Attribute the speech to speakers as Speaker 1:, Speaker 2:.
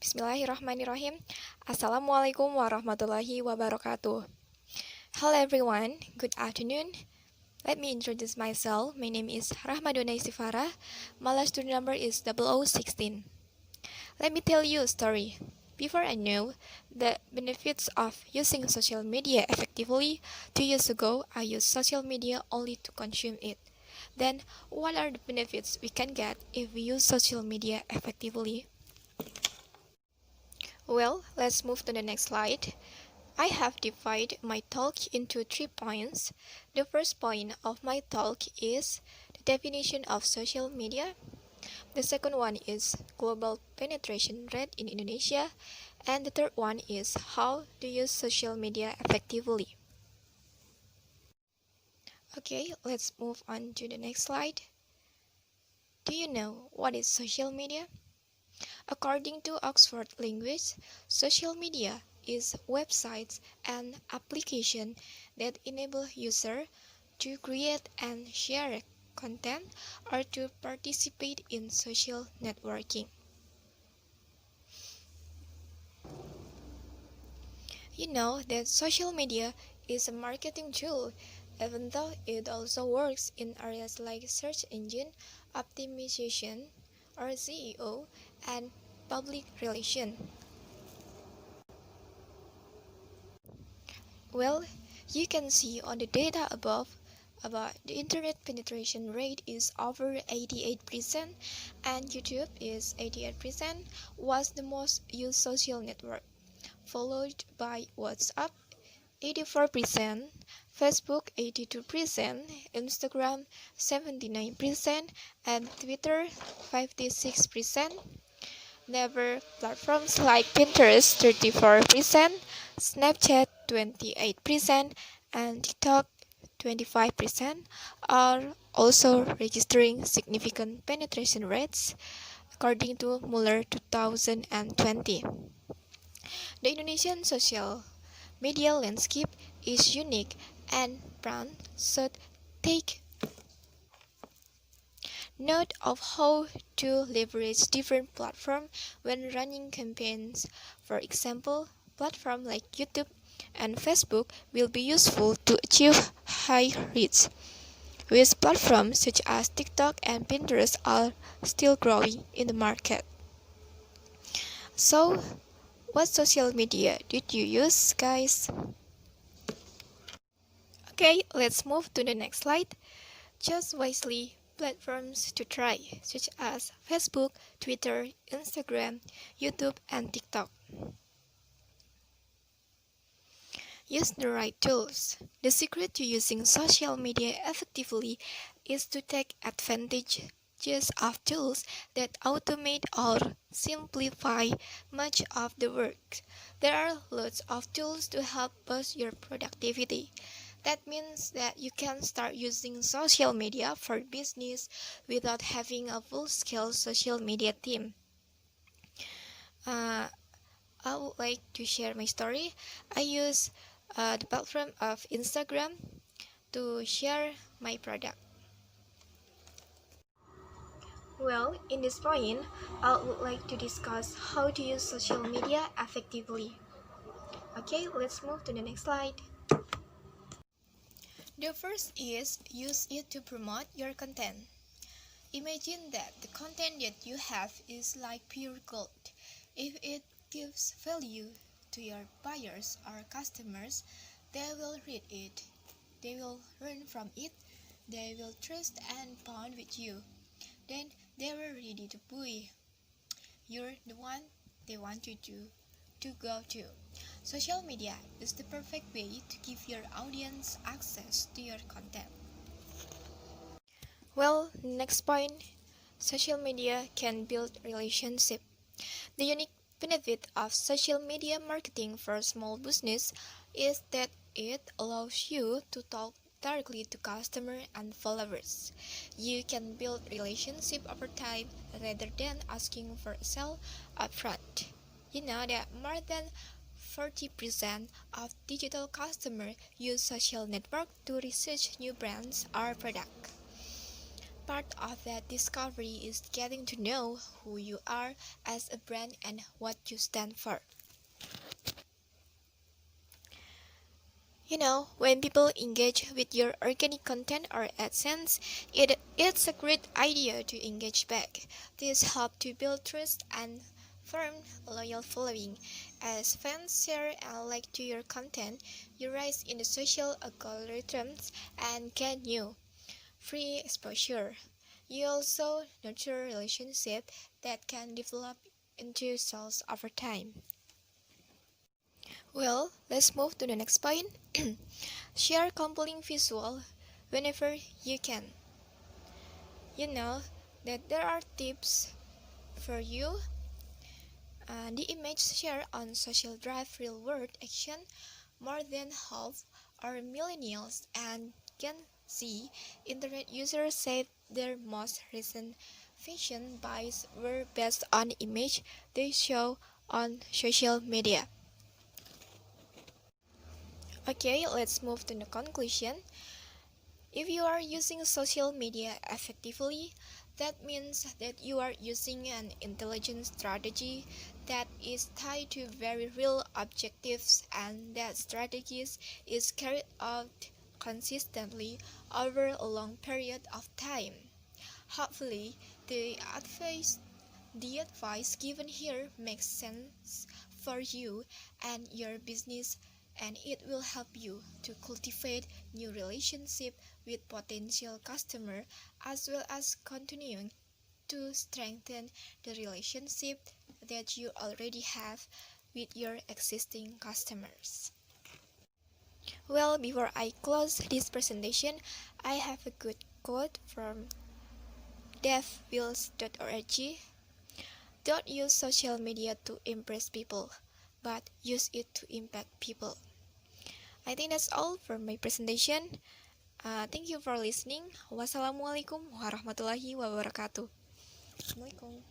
Speaker 1: Bismillahirrahmanirrahim. Assalamualaikum warahmatullahi wabarakatuh. Hello everyone, good afternoon. Let me introduce myself. My name is Rahmadona Istifara. My last student number is 0016. Let me tell you a story. Before I knew the benefits of using social media effectively, 2 years ago I used social media only to consume it. Then, what are the benefits we can get if we use social media effectively? Well, let's move to the next slide. I have divided my talk into 3 points. The first point of my talk is the definition of social media. The second one is global penetration rate in Indonesia. And the third one is how to use social media effectively. Okay, let's move on to the next slide. Do you know what is social media? According to Oxford Language, social media is websites and applications that enable users to create and share content or to participate in social networking. You know that social media is a marketing tool, even though it also works in areas like search engine optimization or SEO and public relations. Well, you can see on the data above about the internet penetration rate is over 88% and YouTube is 88% was the most used social network, followed by WhatsApp 84%, Facebook 82%, Instagram 79%, and Twitter 56%. Never platforms like Pinterest 34%, Snapchat 28%, and TikTok 25% are also registering significant penetration rates, according to Mueller 2020. The Indonesian social media landscape is unique and brands should take note of how to leverage different platforms when running campaigns. For example, platforms like YouTube and Facebook will be useful to achieve high reach, with platforms such as TikTok and Pinterest are still growing in the market. So, what social media did you use, guys? Okay, let's move to the next slide. Choose wisely platforms to try, such as Facebook, Twitter, Instagram, YouTube, and TikTok. Use the right tools. The secret to using social media effectively is to take advantage of tools that automate or simplify much of the work. There are lots of tools to help boost your productivity. That means that you can start using social media for business without having a full-scale social media team. Uh, I would like to share my story. I use the platform of Instagram to share my product. Well, in this point, I would like to discuss how to use social media effectively. Okay, let's move to the next slide. The first is use it to promote your content. Imagine that the content that you have is like pure gold. If it gives value to your buyers or customers, they will read it, they will learn from it, they will trust and bond with you. Then they were ready to buy. You're the one they want you to go to. Social media is the perfect way to give your audience access to your content. Well, next point, social media can build relationship. The unique benefit of social media marketing for small business is that it allows you to talk directly to customers and followers. You can build relationship over time rather than asking for a sale upfront. You know that more than 40% of digital customers use social network to research new brands or products. Part of that discovery is getting to know who you are as a brand and what you stand for. When people engage with your organic content or AdSense, it's a great idea to engage back. This helps to build trust and form a loyal following. As fans share and like to your content, you rise in the social algorithms and get new, free exposure. You also nurture relationships that can develop into sales over time. Well, let's move to the next point. Share compelling visual whenever you can. You know that there are tips for you. The image shared on social drive real world action. More than half are millennials and Gen Z internet users say their most recent fashion buys were based on image they show on social media. Okay, let's move to the conclusion. If you are using social media effectively, that means that you are using an intelligent strategy that is tied to very real objectives, and that strategy is carried out consistently over a long period of time. Hopefully, the advice given here makes sense for you and your business, and it will help you to cultivate new relationship with potential customer, as well as continuing to strengthen the relationship that you already have with your existing customers. Well, before I close this presentation, I have a good quote from devwheels.org. Don't use social media to impress people, but use it to impact people. I think that's all for my presentation. Thank you for listening. Wassalamualaikum warahmatullahi wabarakatuh. Assalamualaikum.